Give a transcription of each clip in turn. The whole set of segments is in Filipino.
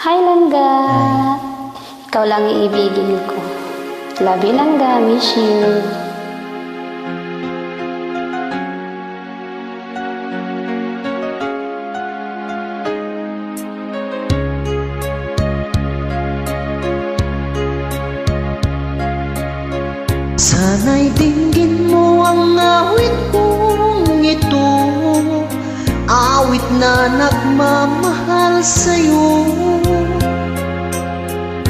Hi Langga! Ikaw lang iibigin ko. Love you Langga, miss you. Sana'y dinggin mo ang awit kong ito, awit na nagmamahal sa'yo,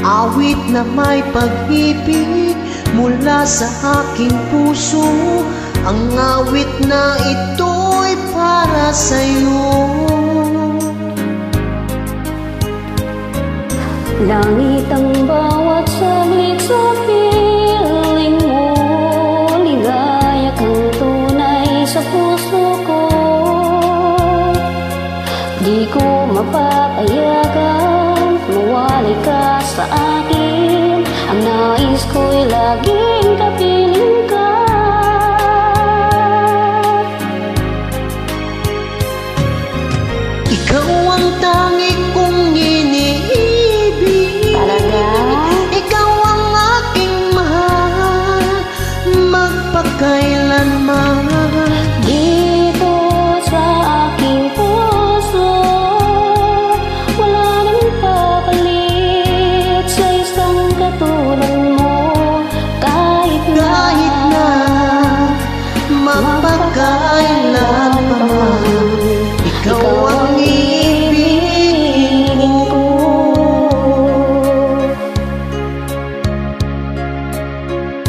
awit na may pag-ibig mula sa aking puso. Ang awit na ito'y para sa'yo. Langit ang bawat saglit sa piling mo, ligaya kang tunay sa puso ko. Di ko mapapayagan mawalay ka sa akin. Ang nais ko'y laging kapiling ka. Ikaw ang tangi kong iniibig, Talaga? ikaw ang aking mahal, magpakailanman. Dito sa aking puso, wala nang papalit sa isang katulad mo. Kahit na mapagkailanman, ikaw ang ibigin ko.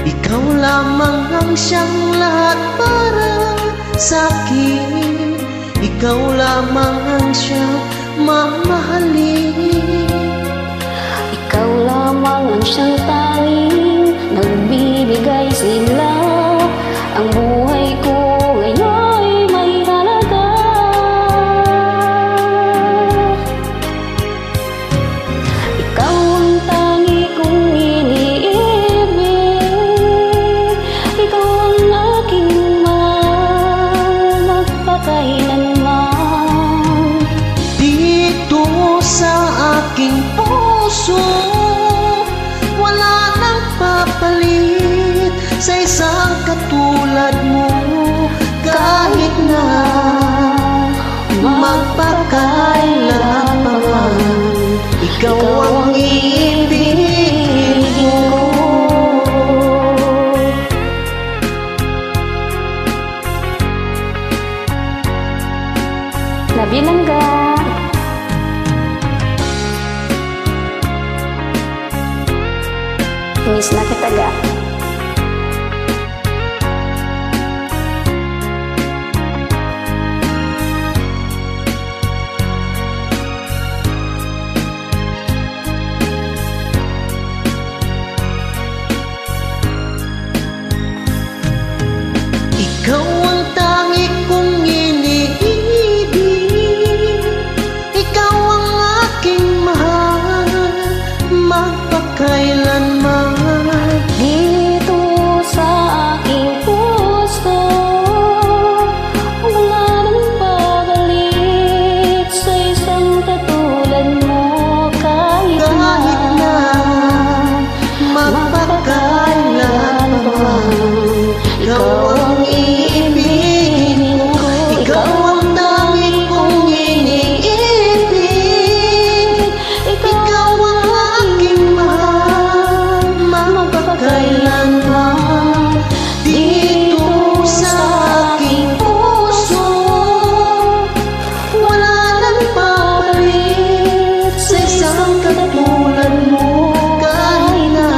Ikaw lamang ang siyang lahat para sa'kin, ikaw lamang ang siyang mamahalin. Ikaw lamang ang siyang tanging nagbibigay sila. Ang buhay ko ngayon'y may halaga. Ikaw ang tangi kong iniibig, ikaw ang aking mahal, magpakailanman. Dito sa aking puso, wala nang papalit sa isang katulad mo. Kahit na magpakailanman, ikaw ang ibigin ko. Love you Langga. Miss na kita ga. Ikaw ang tangi kong iniibig, ikaw ang aking mahal, magpakailanman. Dito sa aking puso, wala nang pabalik sa isang katulad mo. Kahit na magpakailanman, ikaw ang ibigin ko. Ikaw ang tangi kong iniibig, ikaw ang aking mahal, magpakailanman. Dito sa aking puso, wala nang papalit sa isang katulad mo. Kahit na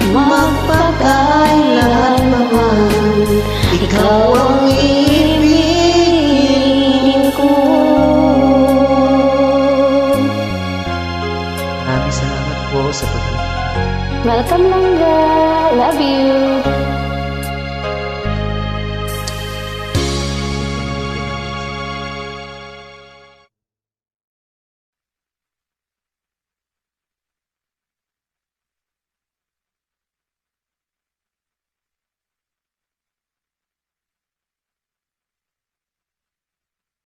magpakailanman, ikaw ang ibigin ko. Maraming salamat po sa pag- Welcome Langga. Love you.